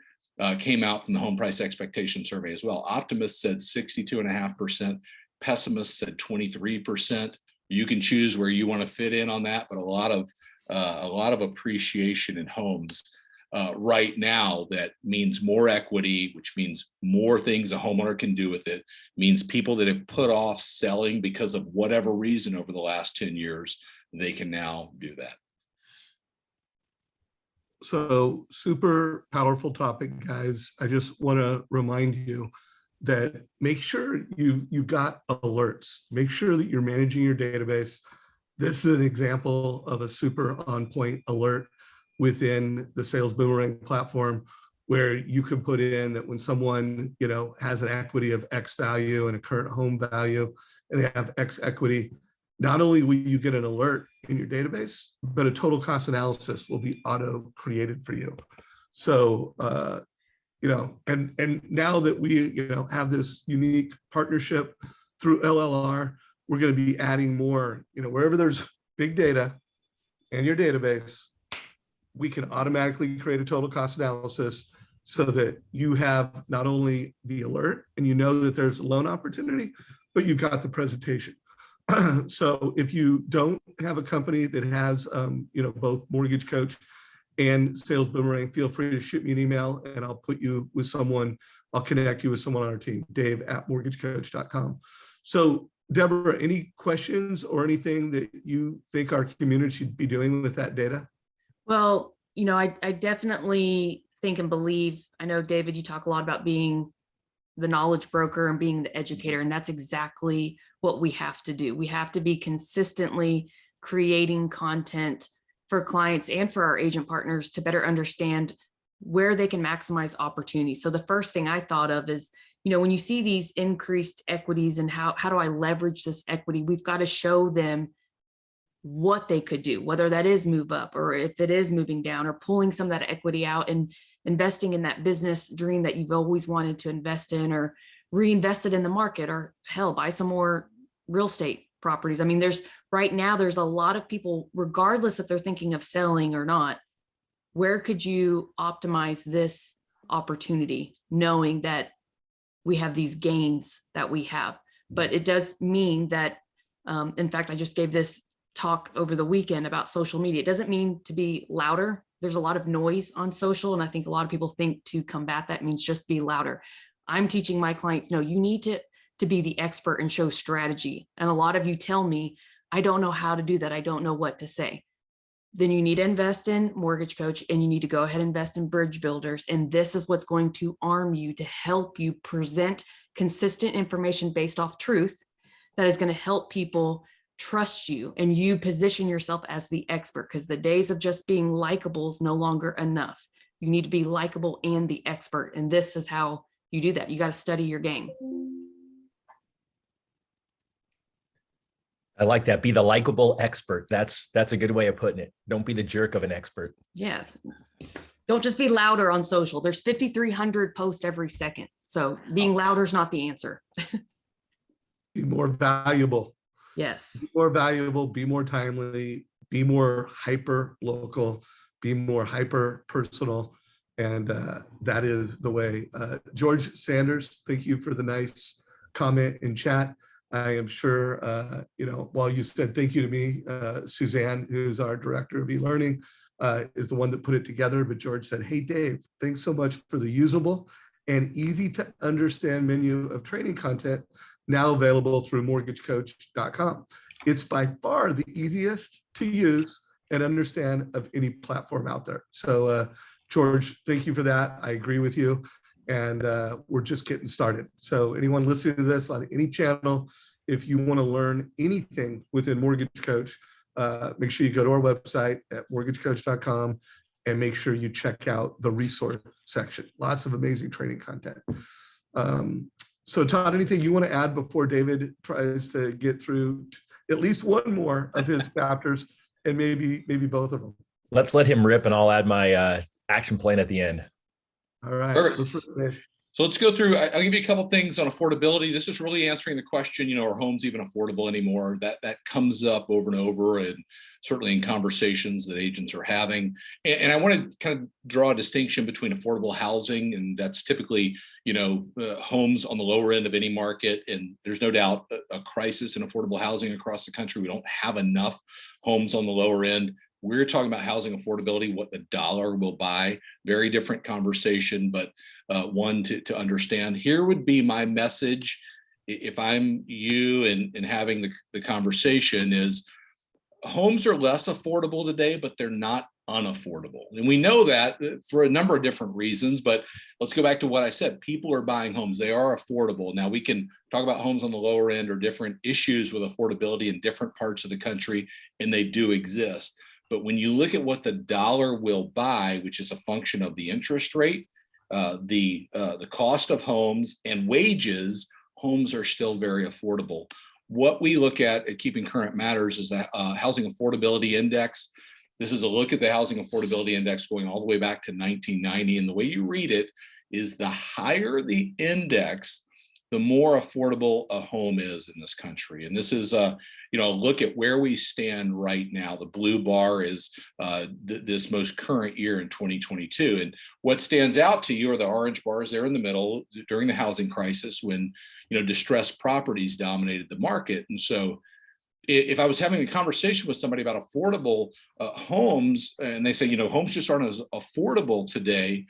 came out from the home price expectation survey as well. Optimists said 62.5%, pessimists said 23%. You can choose where you want to fit in on that, but a lot of appreciation in homes right now. That means more equity, which means more things a homeowner can do with it, means people that have put off selling because of whatever reason over the last 10 years, they can now do that. So super powerful topic, guys. I just want to remind you that make sure you've got alerts. Make sure that you're managing your database. This is an example of a super on point alert within the Sales Boomerang platform, where you can put in that when someone has an equity of X value and a current home value, and they have X equity, not only will you get an alert in your database, but a total cost analysis will be auto created for you. So, and now that we, have this unique partnership through LLR, we're going to be adding more, wherever there's big data in your database, we can automatically create a total cost analysis so that you have not only the alert and that there's a loan opportunity, but you've got the presentation. So if you don't have a company that has, both Mortgage Coach and Sales Boomerang, feel free to shoot me an email and I'll put you with someone. I'll connect you with someone on our team, dave@mortgagecoach.com. So Deborah, any questions or anything that you think our community should be doing with that data? Well, I definitely think and believe, I know, David, you talk a lot about being the knowledge broker and being the educator, and that's exactly what we have to do. We have to be consistently creating content for clients and for our agent partners to better understand where they can maximize opportunities. So the first thing I thought of is, when you see these increased equities and how do I leverage this equity, we've got to show them what they could do, whether that is move up or if it is moving down, or pulling some of that equity out and investing in that business dream that you've always wanted to invest in, or reinvest it in the market, or hell, buy some more real estate properties. I mean, right now there's a lot of people, regardless if they're thinking of selling or not, where could you optimize this opportunity, knowing that we have these gains that we have? But it does mean that, in fact, I just gave this talk over the weekend about social media. It doesn't mean to be louder. There's a lot of noise on social, and I think a lot of people think to combat that means just be louder. I'm teaching my clients, no, you need to be the expert and show strategy. And a lot of you tell me, I don't know how to do that. I don't know what to say. Then you need to invest in Mortgage Coach, and you need to go ahead and invest in bridge builders. And this is what's going to arm you to help you present consistent information based off truth that is going to help people trust you, and you position yourself as the expert, because the days of just being likable is no longer enough. You need to be likable and the expert. And this is how you do that. You got to study your game. I like that. Be the likable expert. That's a good way of putting it. Don't be the jerk of an expert. Yeah. Don't just be louder on social. There's 5,300 posts every second. So being louder is not the answer. Be more valuable. Yes. Be more valuable, be more timely, be more hyper local, be more hyper personal. And that is the way. George Sanders, thank you for the nice comment in chat. I am sure, while you said thank you to me, Suzanne, who's our director of e-learning, is the one that put it together. But George said, hey, Dave, thanks so much for the usable and easy to understand menu of training content now available through mortgagecoach.com. It's by far the easiest to use and understand of any platform out there. So, George, thank you for that. I agree with you. And we're just getting started. So anyone listening to this on any channel, if you want to learn anything within Mortgage Coach, make sure you go to our website at mortgagecoach.com and make sure you check out the resource section. Lots of amazing training content. So Todd, anything you want to add before David tries to get through at least one more of his chapters, and maybe both of them? Let's let him rip, and I'll add my action plan at the end. All right. Perfect. So let's go through. I'll give you a couple things on affordability. This is really answering the question, are homes even affordable anymore? That comes up over and over, and certainly in conversations that agents are having. And I want to kind of draw a distinction between affordable housing, and that's typically, homes on the lower end of any market. And there's no doubt a crisis in affordable housing across the country. We don't have enough homes on the lower end. We're talking about housing affordability, what the dollar will buy. Very different conversation, but one to understand. Here would be my message if I'm you and having the conversation is homes are less affordable today, but they're not unaffordable. And we know that for a number of different reasons, but let's go back to what I said. People are buying homes. They are affordable. Now we can talk about homes on the lower end or different issues with affordability in different parts of the country, and they do exist. But when you look at what the dollar will buy, which is a function of the interest rate, the cost of homes and wages, homes are still very affordable. What we look at Keeping Current Matters is the Housing Affordability Index. This is a look at the Housing Affordability Index going all the way back to 1990. And the way you read it is the higher the index, the more affordable a home is in this country. And this is a look at where we stand right now. The blue bar is this most current year in 2022. And what stands out to you are the orange bars there in the middle during the housing crisis when distressed properties dominated the market. And so if I was having a conversation with somebody about affordable homes, and they say, homes just aren't as affordable today,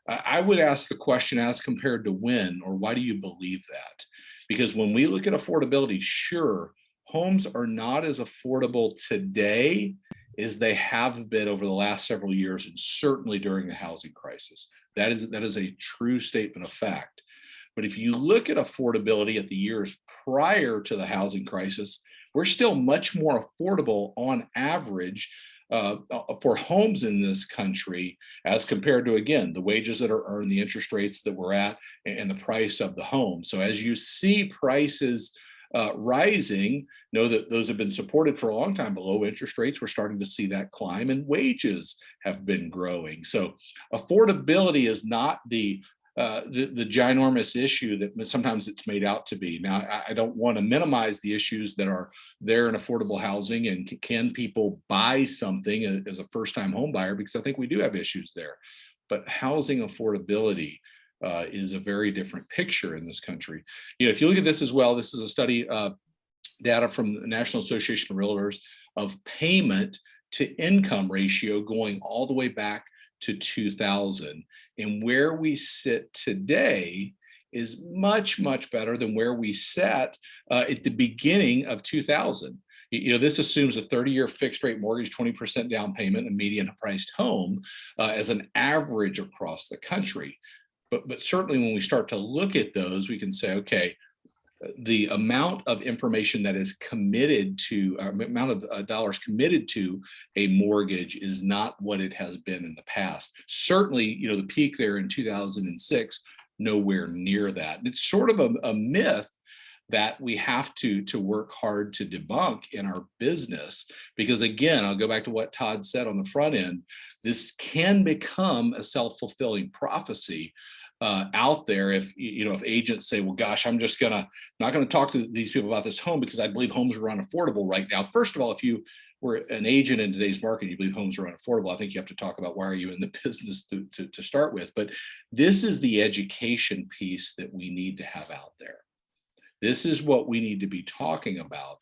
I would ask the question, as compared to when, or why do you believe that? Because when we look at affordability, sure, homes are not as affordable today as they have been over the last several years, and certainly during the housing crisis. That is a true statement of fact. But if you look at affordability at the years prior to the housing crisis, we're still much more affordable on average for homes in this country as compared to, again, the wages that are earned, the interest rates that we're at, and the price of the home. So as you see prices rising, know that those have been supported for a long time. Below interest rates, we're starting to see that climb, and wages have been growing. So affordability is not the ginormous issue that sometimes it's made out to be. Now, I don't want to minimize the issues that are there in affordable housing, and can people buy something as a first-time home buyer, because I think we do have issues there. But housing affordability is a very different picture in this country. If you look at this as well, this is a study data from the National Association of Realtors of payment to income ratio going all the way back to 2000. And where we sit today is much, much better than where we sat at the beginning of 2000. This assumes a 30-year fixed rate mortgage, 20% down payment, and median priced home as an average across the country. But certainly when we start to look at those, we can say, okay, the amount of information that is committed to, amount of dollars committed to a mortgage is not what it has been in the past. Certainly, the peak there in 2006, nowhere near that. And it's sort of a myth that we have to work hard to debunk in our business, because again, I'll go back to what Todd said on the front end. This can become a self-fulfilling prophecy out there if agents say, well, gosh, I'm just not gonna talk to these people about this home because I believe homes are unaffordable right now. First of all, if you were an agent in today's market, you believe homes are unaffordable, I think you have to talk about why are you in the business to start with. But this is the education piece that we need to have out there. This is what we need to be talking about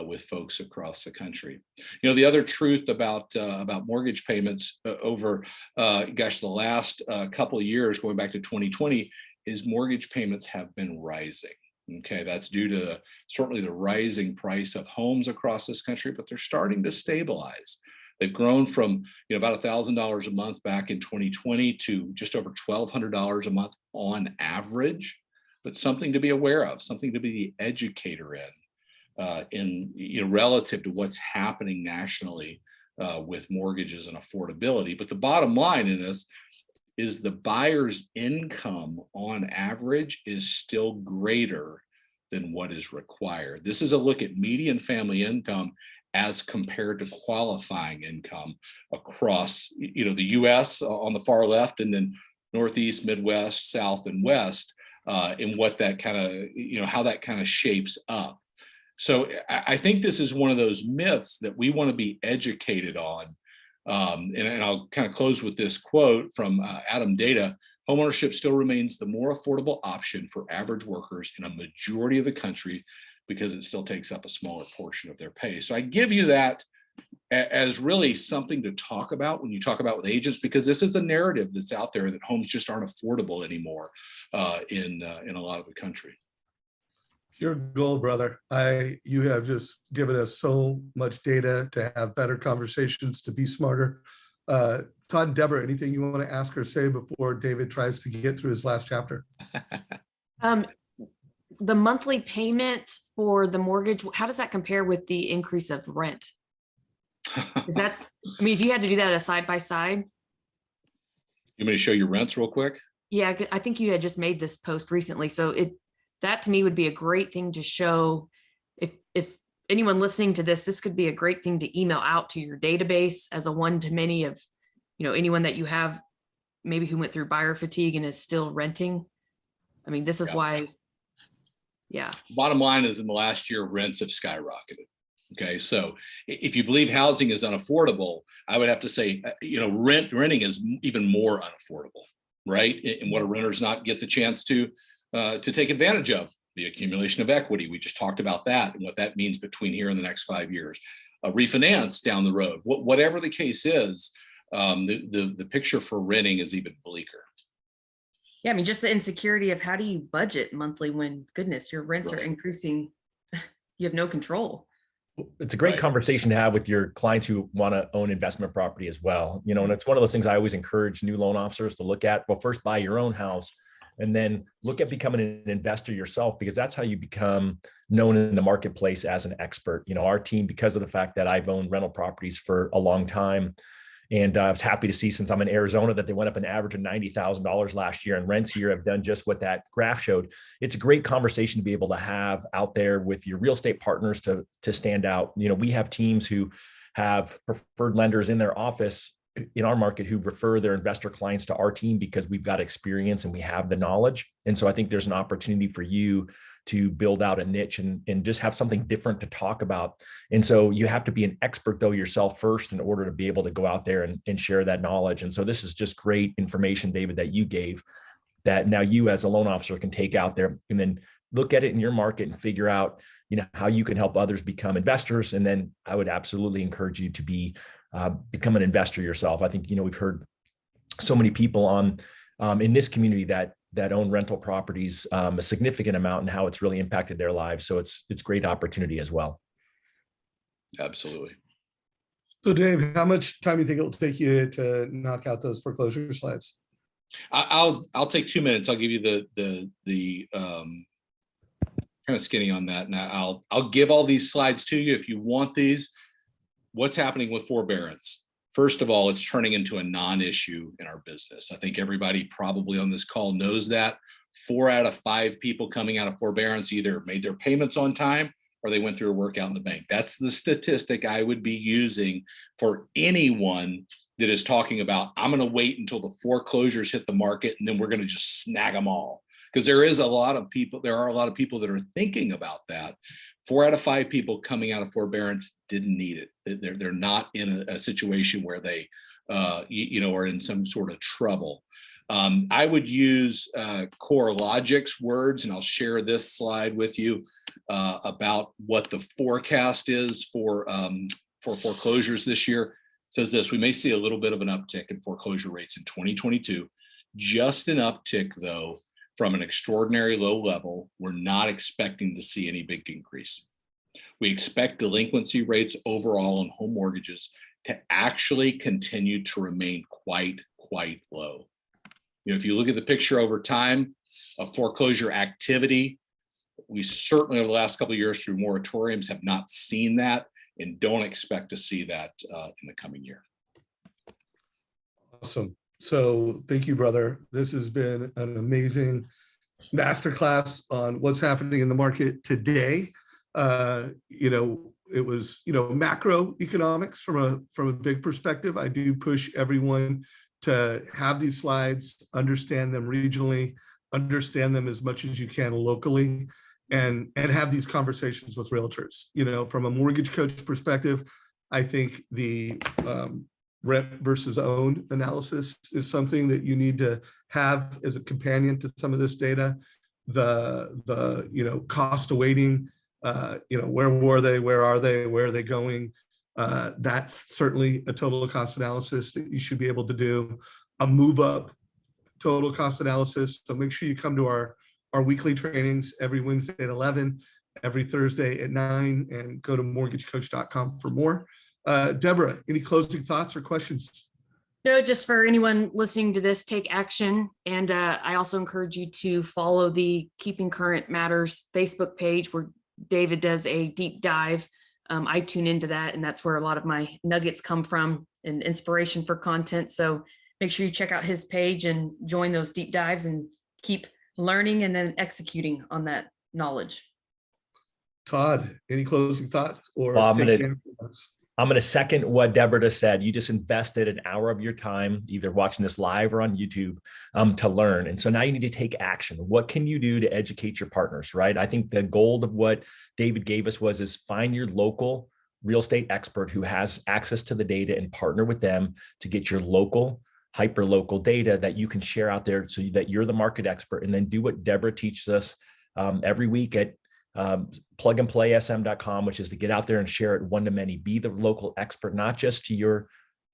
with folks across the country. The other truth about mortgage payments over, the last couple of years, going back to 2020, is mortgage payments have been rising. Okay, that's due to certainly the rising price of homes across this country, but they're starting to stabilize. They've grown from about $1,000 a month back in 2020 to just over $1,200 a month on average. But something to be aware of, something to be the educator in relative to what's happening nationally with mortgages and affordability. But the bottom line in this is the buyer's income on average is still greater than what is required. This is a look at median family income as compared to qualifying income across the US on the far left, and then Northeast, Midwest, South, and West. And what that kind of, how that kind of shapes up. So I think this is one of those myths that we want to be educated on. And I'll kind of close with this quote from Adam Data. Homeownership still remains the more affordable option for average workers in a majority of the country because it still takes up a smaller portion of their pay. So I give you that as really something to talk about when you talk about with agents, because this is a narrative that's out there that homes just aren't affordable anymore in a lot of the country. Pure gold, brother. You have just given us so much data to have better conversations, to be smarter. Todd and Deborah, anything you want to ask or say before David tries to get through his last chapter? The monthly payment for the mortgage, how does that compare with the increase of rent? Because if you had to do that a side by side. You want me to show you rents real quick? Yeah, I think you had just made this post recently. So that to me would be a great thing to show. If anyone listening to this could be a great thing to email out to your database as a one-to-many of, anyone that you have maybe who went through buyer fatigue and is still renting. This is why. Yeah. Bottom line is in the last year, rents have skyrocketed. Okay, so if you believe housing is unaffordable, I would have to say, renting is even more unaffordable, right? And what do renters not get the chance to take advantage of? The accumulation of equity. We just talked about that and what that means between here and the next 5 years. A refinance down the road. Whatever the case is, the picture for renting is even bleaker. Yeah, just the insecurity of how do you budget monthly when, goodness, your rents are increasing. You have no control. It's a great conversation to have with your clients who want to own investment property as well. And it's one of those things I always encourage new loan officers to look at. Well, first buy your own house and then look at becoming an investor yourself, because that's how you become known in the marketplace as an expert. Our team, because of the fact that I've owned rental properties for a long time, and I was happy to see, since I'm in Arizona, that they went up an average of $90,000 last year, and rents here have done just what that graph showed. It's a great conversation to be able to have out there with your real estate partners to stand out. We have teams who have preferred lenders in their office in our market who refer their investor clients to our team because we've got experience and we have the knowledge. And so I think there's an opportunity for you to build out a niche and just have something different to talk about. And so you have to be an expert though yourself first in order to be able to go out there and share that knowledge. And so this is just great information, David, that you gave, that now you as a loan officer can take out there and then look at it in your market and figure out, how you can help others become investors. And then I would absolutely encourage you to become an investor yourself. I think, we've heard so many people in this community that own rental properties, a significant amount, and how it's really impacted their lives. So it's great opportunity as well. Absolutely. So Dave, how much time do you think it will take you to knock out those foreclosure slides? I'll take 2 minutes. I'll give you the kind of skinny on that. And I'll give all these slides to you if you want these. What's happening with forbearance? First of all, it's turning into a non-issue in our business. I think everybody probably on this call knows that 4 out of 5 people coming out of forbearance either made their payments on time or they went through a workout in the bank. That's the statistic I would be using for anyone that is talking about, I'm going to wait until the foreclosures hit the market and then we're going to just snag them all. Because there are a lot of people that are thinking about that. 4 out of 5 people coming out of forbearance didn't need it. They're not in a situation where they, are in some sort of trouble. I would use CoreLogic's words, and I'll share this slide with you about what the forecast is for foreclosures this year. It says this: we may see a little bit of an uptick in foreclosure rates in 2022, just an uptick though. From an extraordinary low level, we're not expecting to see any big increase. We expect delinquency rates overall on home mortgages to actually continue to remain quite low. If you look at the picture over time of foreclosure activity, we certainly over the last couple of years through moratoriums have not seen that and don't expect to see that in the coming year. Awesome. So thank you, brother. This has been an amazing masterclass on what's happening in the market today. It was, macroeconomics from a big perspective. I do push everyone to have these slides, understand them regionally, understand them as much as you can locally, and have these conversations with realtors. From a mortgage coach perspective, I think the rent versus own analysis is something that you need to have as a companion to some of this data. The cost awaiting, where were they, where are they going? That's certainly a total cost analysis that you should be able to do. A move up total cost analysis. So make sure you come to our weekly trainings every Wednesday at 11, every Thursday at 9, and go to mortgagecoach.com for more. Deborah, any closing thoughts or questions? No, just for anyone listening to this, take action. And I also encourage you to follow the Keeping Current Matters Facebook page where David does a deep dive. I tune into that, and that's where a lot of my nuggets come from and inspiration for content. So make sure you check out his page and join those deep dives and keep learning and then executing on that knowledge. Todd, any closing thoughts or I'm going to second what Deborah just said. You just invested an hour of your time, either watching this live or on YouTube, to learn. And so now you need to take action. What can you do to educate your partners, right? I think the goal of what David gave us is find your local real estate expert who has access to the data and partner with them to get your local, hyper local data that you can share out there so that you're the market expert, and then do what Deborah teaches us every week at plugandplaysm.com, which is to get out there and share it one to many. Be the local expert, not just to your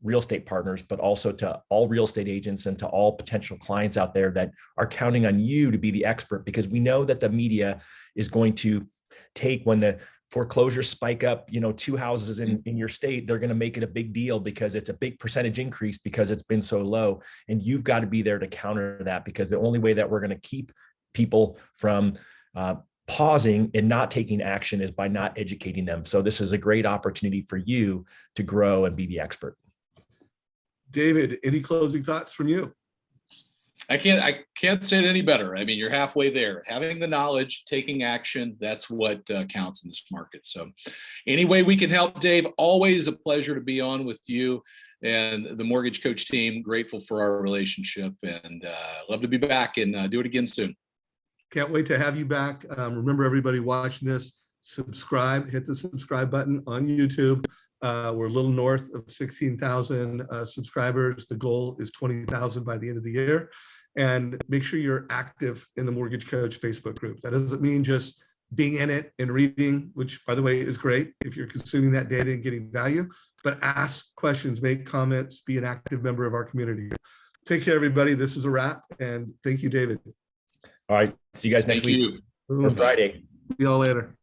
real estate partners, but also to all real estate agents and to all potential clients out there that are counting on you to be the expert, because we know that the media is going to take, when the foreclosures spike up, 2 houses in your state, they're going to make it a big deal because it's a big percentage increase because it's been so low. And you've got to be there to counter that, because the only way that we're going to keep people from pausing and not taking action is by not educating them. So this is a great opportunity for you to grow and be the expert. David, any closing thoughts from you? I can't say it any better. I mean, you're halfway there. Having the knowledge, taking action, that's what counts in this market. So any way we can help, Dave, always a pleasure to be on with you and the Mortgage Coach team. Grateful for our relationship, and love to be back and do it again soon. Can't wait to have you back. Remember, everybody watching this, subscribe, hit the subscribe button on YouTube. We're a little north of 16,000 subscribers. The goal is 20,000 by the end of the year. And make sure you're active in the Mortgage Coach Facebook group. That doesn't mean just being in it and reading, which by the way is great if you're consuming that data and getting value, but ask questions, make comments, be an active member of our community. Take care, everybody. This is a wrap. And thank you, David. All right. See you guys next Thank week you. or Friday. See y'all later.